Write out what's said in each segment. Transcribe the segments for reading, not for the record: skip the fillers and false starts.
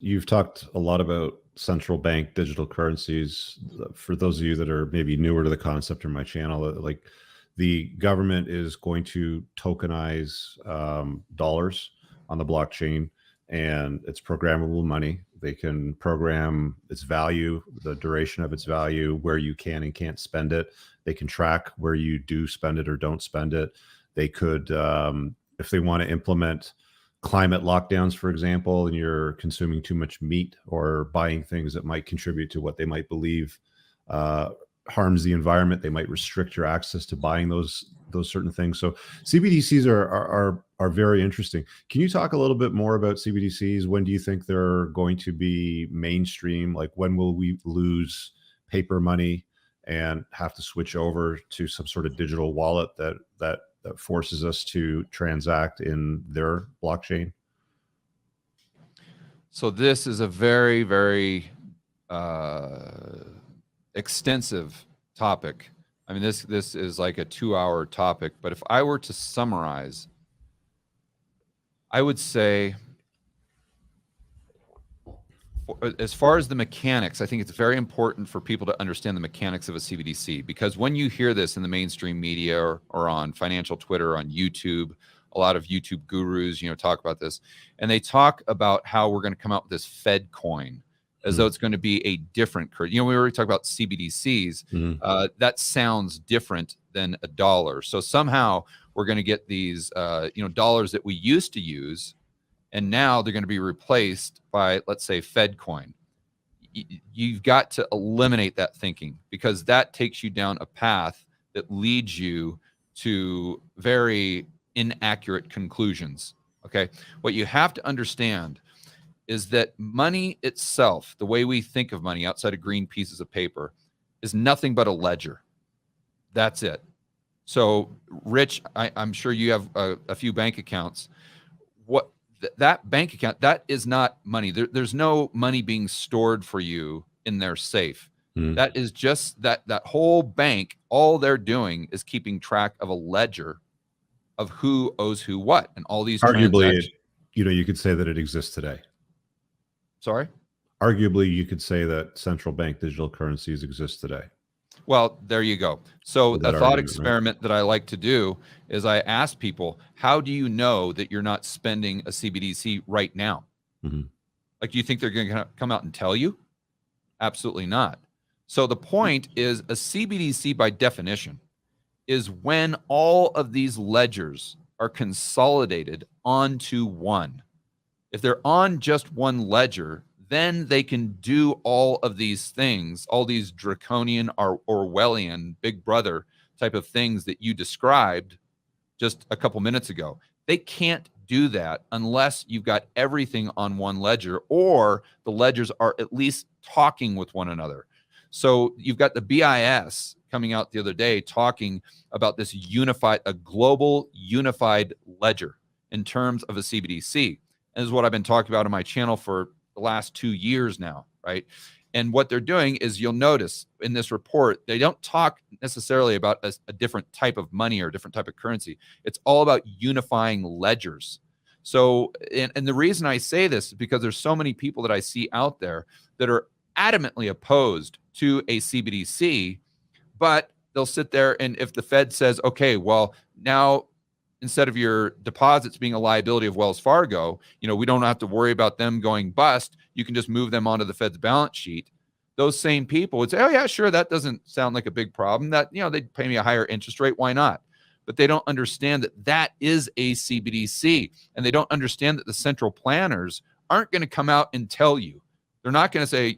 You've talked a lot about central bank digital currencies. For those of you that are maybe newer to the concept or my channel, like the government is going to tokenize dollars on the blockchain, and it's programmable money. They can program its value, the duration of its value, where you can and can't spend it. They can track where you do spend it or don't spend it. They could, if they want to implement climate lockdowns, for example, and you're consuming too much meat or buying things that might contribute to what they might believe harms the environment, they might restrict your access to buying those certain things. So CBDCs are very interesting. Can you talk a little bit more about CBDCs? When do you think they're going to be mainstream? Like, when will we lose paper money and have to switch over to some sort of digital wallet that forces us to transact in their blockchain? So this is a very, very extensive topic. I mean, this is like a 2-hour topic, but if I were to summarize, I would say, as far as the mechanics, I think it's very important for people to understand the mechanics of a CBDC, because when you hear this in the mainstream media or on financial Twitter, on YouTube, a lot of YouTube gurus, talk about this, and they talk about how we're going to come out with this Fed coin as though it's going to be a different currency. We already talked about CBDCs. That sounds different than a dollar. So somehow we're going to get these, dollars that we used to use, and now they're going to be replaced by, let's say, Fed coin. You've got to eliminate that thinking, because that takes you down a path that leads you to very inaccurate conclusions. Okay. What you have to understand is that money itself, the way we think of money outside of green pieces of paper, is nothing but a ledger. That's it. So, Rich, I'm sure you have a few bank accounts. That bank account, that is not money. There's no money being stored for you in their safe. That is just that whole bank, all they're doing is keeping track of a ledger of who owes who what, and all these Arguably, you could say that it exists today. Sorry? Arguably, you could say that central bank digital currencies exist today. Well, there you go. So a thought experiment that I like to do is I ask people, how do you know that you're not spending a CBDC right now? Like, do you think they're going to come out and tell you? Absolutely not. So the point is, a CBDC by definition is when all of these ledgers are consolidated onto one. If they're on just one ledger, then they can do all of these things, all these draconian or Orwellian Big Brother type of things that you described just a couple minutes ago. They can't do that unless you've got everything on one ledger, or the ledgers are at least talking with one another. So you've got the BIS coming out the other day talking about this a global unified ledger in terms of a CBDC. And this is what I've been talking about on my channel for the last 2 years now, right? And what they're doing is, you'll notice in this report, they don't talk necessarily about a different type of money or a different type of currency. It's all about unifying ledgers. So, and the reason I say this is because there's so many people that I see out there that are adamantly opposed to a CBDC, but they'll sit there, and if the Fed says, okay, well, now instead of your deposits being a liability of Wells Fargo, we don't have to worry about them going bust. You can just move them onto the Fed's balance sheet. Those same people would say, oh yeah, sure, that doesn't sound like a big problem. That, they'd pay me a higher interest rate. Why not? But they don't understand that that is a CBDC, and they don't understand that the central planners aren't going to come out and tell you. They're not going to say,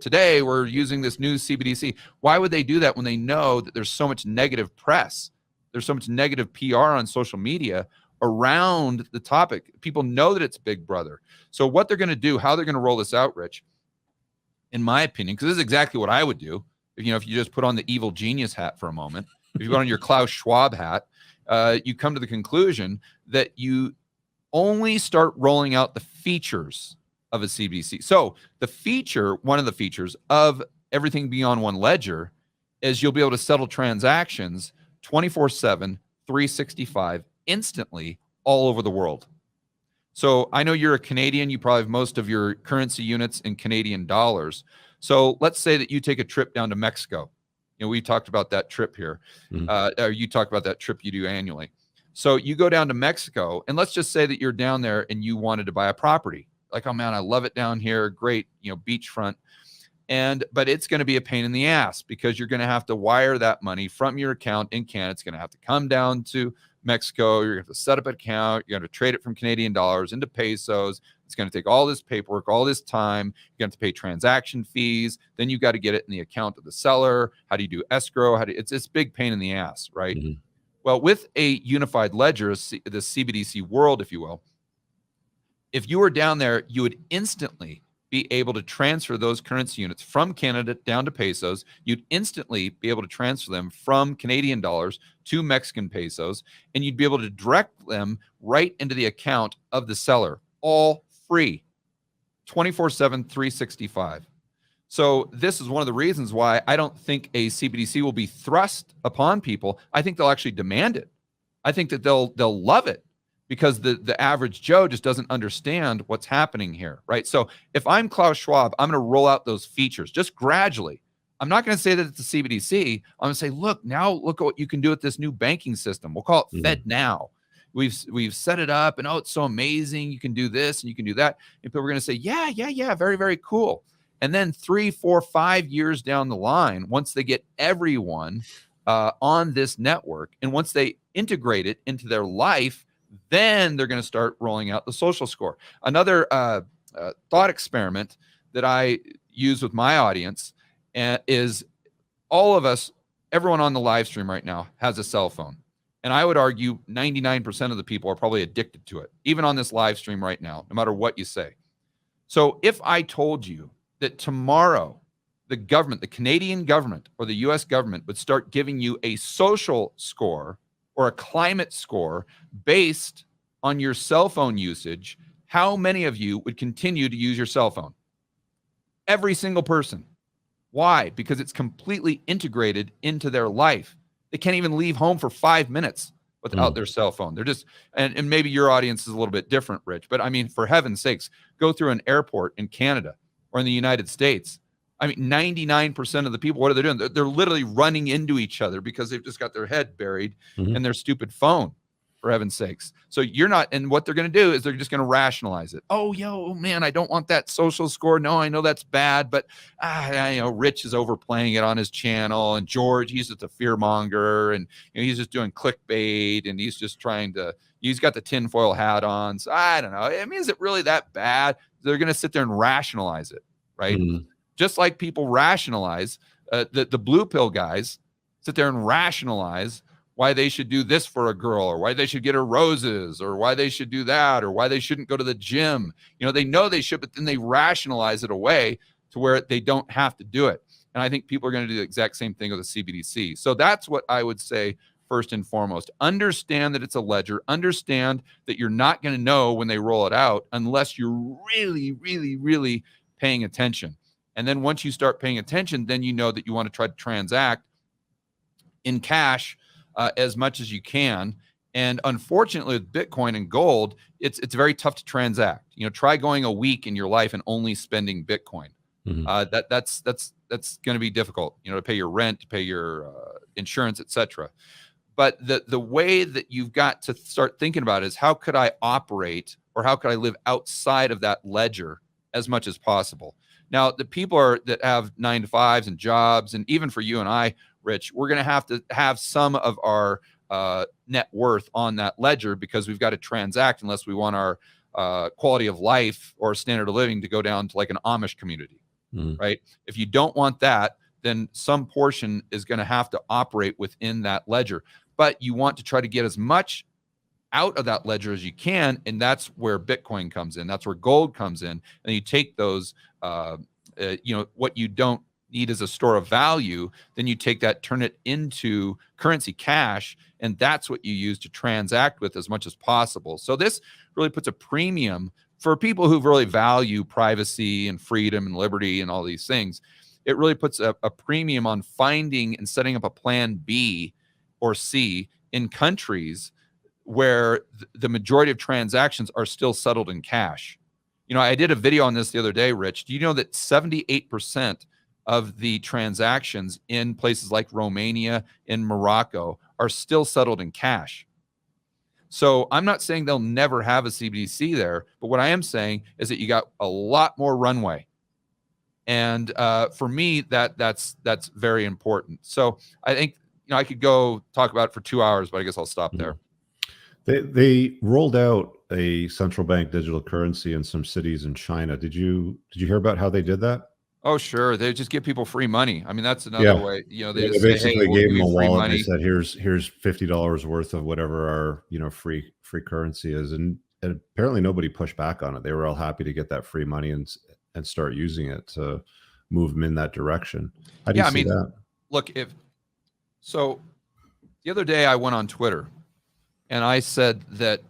today we're using this new CBDC. Why would they do that when they know that there's so much negative press? There's so much negative PR on social media around the topic. People know that it's Big Brother. So what they're going to do, how they're going to roll this out, Rich, in my opinion, because this is exactly what I would do. If you just put on the evil genius hat for a moment, if you put on your Klaus Schwab hat, you come to the conclusion that you only start rolling out the features of a CBDC. So one of the features of everything being on one ledger is you'll be able to settle transactions 24/7, 365, instantly, all over the world. So I know you're a Canadian. You probably have most of your currency units in Canadian dollars. So let's say that you take a trip down to Mexico. We talked about that trip here. Or you talked about that trip you do annually. So you go down to Mexico, and let's just say that you're down there and you wanted to buy a property. Like, oh man, I love it down here. Great, beachfront. But it's going to be a pain in the ass because you're going to have to wire that money from your account in Canada. It's going to have to come down to Mexico. You're going to have to set up an account. You're going to trade it from Canadian dollars into pesos. It's going to take all this paperwork, all this time. You're going to have to pay transaction fees. Then you got to get it in the account of the seller. How do you do escrow? It's this big pain in the ass, right? Mm-hmm. Well, with a unified ledger, the CBDC world, if you will, if you were down there, you would instantly be able to transfer those currency units from Canada down to pesos. You'd instantly be able to transfer them from Canadian dollars to Mexican pesos, and you'd be able to direct them right into the account of the seller, all free, 24/7, 365. So this is one of the reasons why I don't think a CBDC will be thrust upon people. I think they'll actually demand it. I think that they'll love it, because the average Joe just doesn't understand what's happening here, right? So if I'm Klaus Schwab, I'm going to roll out those features just gradually. I'm not going to say that it's a CBDC. I'm going to say, look at what you can do with this new banking system. We'll call it Fed Now. We've set it up, and it's so amazing. You can do this and you can do that. And people are going to say, yeah, very, very cool. And then 3, 4, 5 years down the line, once they get everyone on this network, and once they integrate it into their life, then they're going to start rolling out the social score. Another thought experiment that I use with my audience is all of us, everyone on the live stream right now has a cell phone. And I would argue 99% of the people are probably addicted to it, even on this live stream right now, no matter what you say. So if I told you that tomorrow the government, the Canadian government or the US government, would start giving you a social score or a climate score based on your cell phone usage, how many of you would continue to use your cell phone? Every single person. Why? Because it's completely integrated into their life. They can't even leave home for 5 minutes without their cell phone. They're just, and maybe your audience is a little bit different, Rich, but I mean, for heaven's sakes, go through an airport in Canada or in the United States. I mean, 99% of the people, what are they doing? They're literally running into each other because they've just got their head buried in their stupid phone, for heaven's sakes. So you're not, and what they're going to do is they're just going to rationalize it. Oh, man, I don't want that social score. No, I know that's bad, but Rich is overplaying it on his channel, and George, he's just a fear monger, and he's just doing clickbait, and he's just he's got the tinfoil hat on. So I don't know. I mean, is it really that bad? They're going to sit there and rationalize it, right? Just like people rationalize, the blue pill guys sit there and rationalize why they should do this for a girl, or why they should get her roses, or why they should do that, or why they shouldn't go to the gym. They know they should, but then they rationalize it away to where they don't have to do it. And I think people are going to do the exact same thing with a CBDC. So that's what I would say first and foremost. Understand that it's a ledger. Understand that you're not going to know when they roll it out unless you're really, really, really paying attention. And then once you start paying attention, then you know that you want to try to transact in cash as much as you can. And unfortunately, with Bitcoin and gold, it's very tough to transact. Try going a week in your life and only spending Bitcoin. That's going to be difficult. To pay your rent, to pay your insurance, etc. But the way that you've got to start thinking about it is, how could I operate, or how could I live outside of that ledger as much as possible? Now, the people that have 9-to-5s and jobs, and even for you and I, Rich, we're going to have some of our net worth on that ledger, because we've got to transact unless we want our quality of life or standard of living to go down to like an Amish community, right? If you don't want that, then some portion is going to have to operate within that ledger. But you want to try to get as much out of that ledger as you can, and that's where Bitcoin comes in. That's where gold comes in. And you take those, what you don't need as a store of value, then you take that, turn it into currency, cash, and that's what you use to transact with as much as possible. So this really puts a premium for people who really value privacy and freedom and liberty and all these things. It really puts a premium on finding and setting up a plan B or C in countries where the majority of transactions are still settled in cash. I did a video on this the other day, Rich. Do you know that 78% of the transactions in places like Romania, in Morocco, are still settled in cash? So I'm not saying they'll never have a CBDC there, but what I am saying is that you got a lot more runway. And for me, that's very important. So I think I could go talk about it for 2 hours, but I guess I'll stop there. They rolled out a central bank digital currency in some cities in China. Did you hear about how they did that? Oh, sure. They just give people free money. I mean, that's another way. They just basically say, "Hey, we'll gave give them a you free wallet. And money." they said, "Here's $50 worth of whatever our free currency is," and apparently nobody pushed back on it. They were all happy to get that free money and start using it to move them in that direction. How do you see that? Look, so the other day I went on Twitter and I said that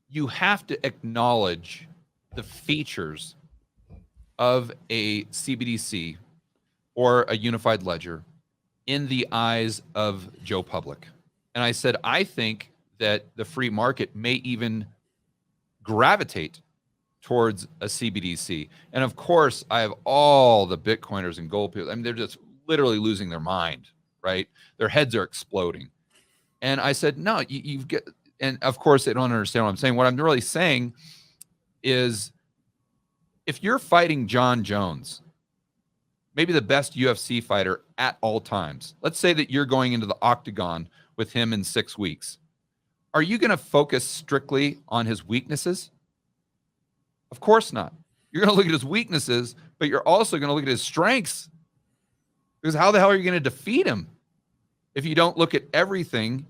you have to acknowledge the features of a CBDC or a unified ledger in the eyes of Joe Public. And I said, I think that the free market may even gravitate towards a CBDC. And of course, I have all the Bitcoiners and gold people. I mean, they're just literally losing their mind, right? Their heads are exploding. And I said, no, you've got, and of course they don't understand what I'm saying. What I'm really saying is, if you're fighting John Jones, maybe the best UFC fighter at all times, let's say that you're going into the octagon with him in 6 weeks. Are you going to focus strictly on his weaknesses? Of course not. You're going to look at his weaknesses, but you're also going to look at his strengths. Because how the hell are you going to defeat him if you don't look at everything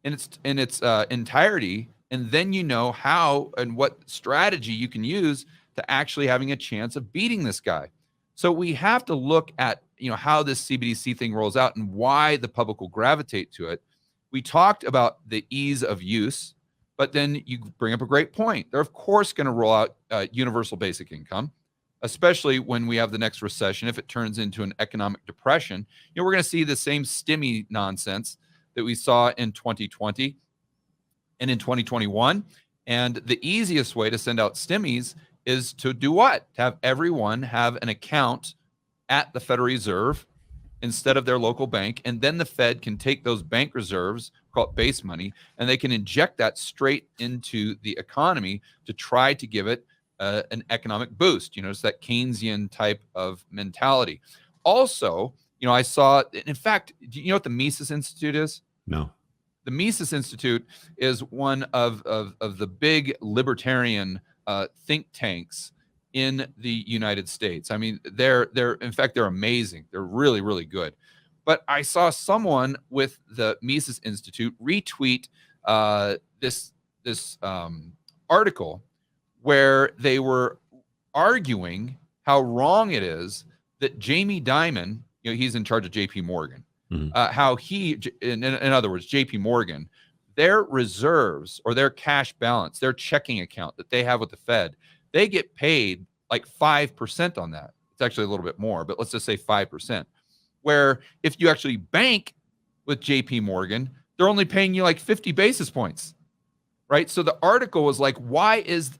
in its entirety, and then you know how and what strategy you can use to actually having a chance of beating this guy? So we have to look at how this CBDC thing rolls out and why the public will gravitate to it. We talked about the ease of use, but then you bring up a great point. They're of course going to roll out universal basic income, especially when we have the next recession. If it turns into an economic depression, we're going to see the same stimmy nonsense that we saw in 2020 and in 2021. And the easiest way to send out stimmies is to do what? To have everyone have an account at the Federal Reserve instead of their local bank. And then the Fed can take those bank reserves, call it base money, and they can inject that straight into the economy to try to give it an economic boost. It's that Keynesian type of mentality. Also, I saw, in fact, do you know what the Mises Institute is? No. The Mises Institute is one of the big libertarian think tanks in the United States. I mean, they're in fact, they're amazing. They're really, really good. But I saw someone with the Mises Institute retweet this article where they were arguing how wrong it is that Jamie Dimon, he's in charge of JP Morgan, how he, in other words, JP Morgan, their reserves or their cash balance, their checking account that they have with the Fed, they get paid like 5% on that. It's actually a little bit more, but let's just say 5%. Where if you actually bank with JP Morgan, they're only paying you like 50 basis points, right? So the article was like,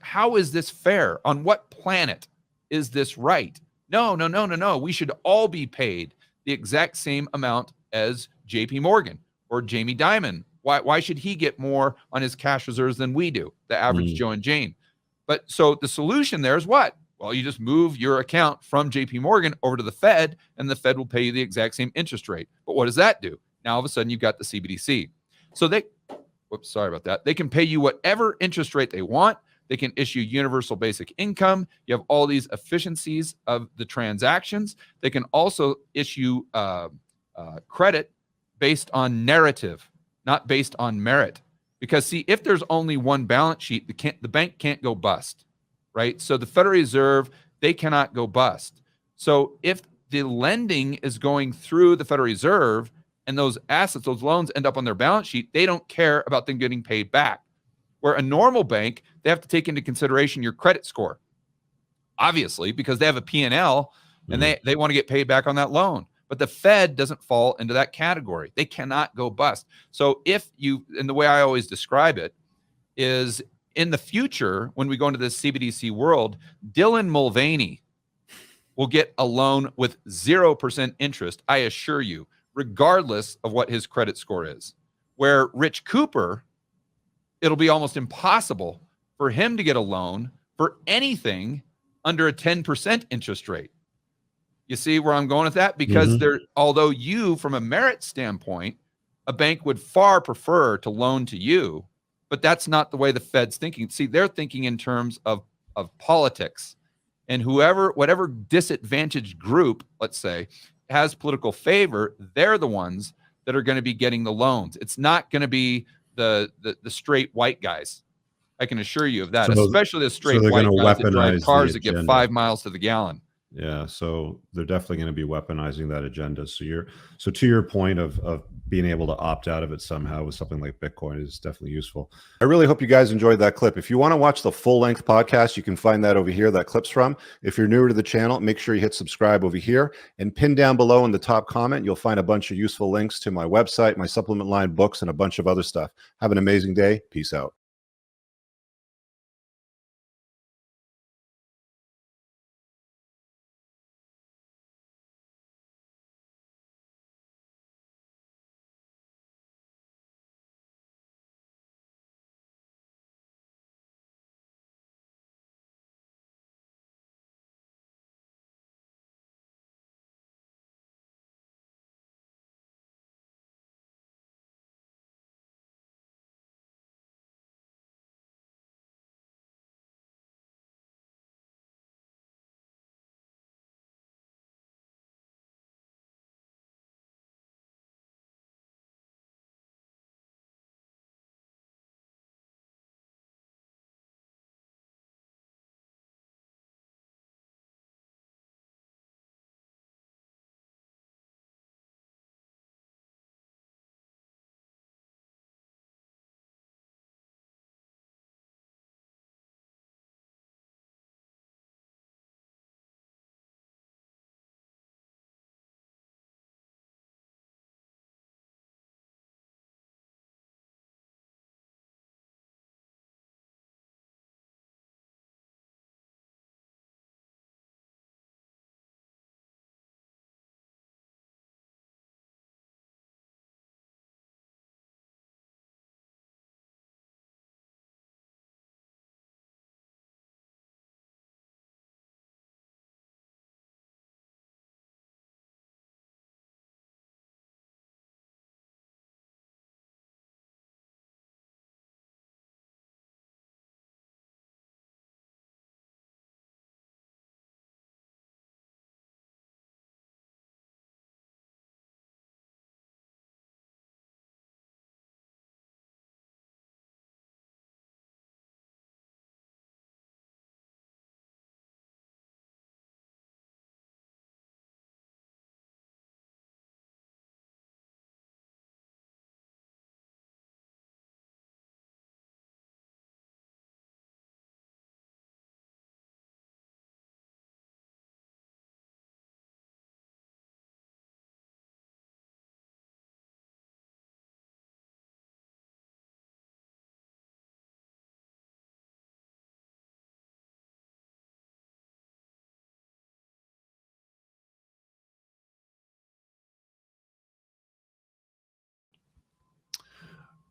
how is this fair? On what planet is this right? No. We should all be paid the exact same amount as JP Morgan or Jamie Dimon. Why should he get more on his cash reserves than we do, the average Joe and Jane? But so the solution there is what? Well, you just move your account from JP Morgan over to the Fed, and the Fed will pay you the exact same interest rate. But what does that do? Now, all of a sudden, you've got the CBDC. So sorry about that. They can pay you whatever interest rate they want. They can issue universal basic income. You have all these efficiencies of the transactions. They can also issue credit based on narrative, not based on merit. Because see, if there's only one balance sheet, the bank can't go bust, right? So the Federal Reserve, they cannot go bust. So if the lending is going through the Federal Reserve and those assets, those loans end up on their balance sheet, they don't care about them getting paid back. Where a normal bank, they have to take into consideration your credit score, obviously, because they have a P&L and they want to get paid back on that loan. But the Fed doesn't fall into that category. They cannot go bust. So and the way I always describe it is, in the future, when we go into this CBDC world, Dylan Mulvaney will get a loan with 0% interest, I assure you, regardless of what his credit score is. Where Rich Cooper, it'll be almost impossible for him to get a loan for anything under a 10% interest rate. You see where I'm going with that? Because although you, from a merit standpoint, a bank would far prefer to loan to you, but that's not the way the Fed's thinking. See, they're thinking in terms of politics, and whatever disadvantaged group, let's say, has political favor, they're the ones that are going to be getting the loans. It's not going to be the straight white guys. I can assure you of that, especially the straight white guys that drive cars that get 5 miles to the gallon. Yeah, so they're definitely going to be weaponizing that agenda. So to your point of being able to opt out of it somehow with something like Bitcoin is definitely useful. I really hope you guys enjoyed that clip. If you want to watch the full-length podcast, you can find that over here, that clip's from. If you're newer to the channel, make sure you hit subscribe over here, and pin down below in the top comment, you'll find a bunch of useful links to my website, my supplement line, books, and a bunch of other stuff. Have an amazing day. Peace out.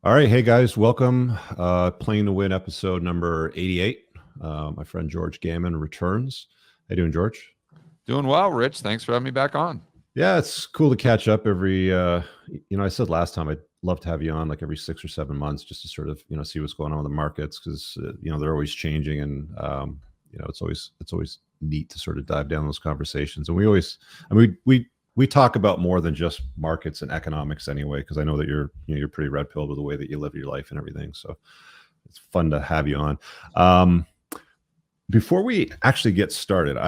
All right. Hey, guys. Welcome. Playing to Win episode number 88. My friend George Gammon returns. How you doing, George? Doing well, Rich. Thanks for having me back on. Yeah, it's cool to catch up every, I said last time I'd love to have you on like every 6 or 7 months just to sort of, see what's going on with the markets because, they're always changing and, it's always neat to sort of dive down those conversations. And we talk about more than just markets and economics anyway, because I know that you're pretty red pilled with the way that you live your life and everything. So it's fun to have you on. Before we actually get started,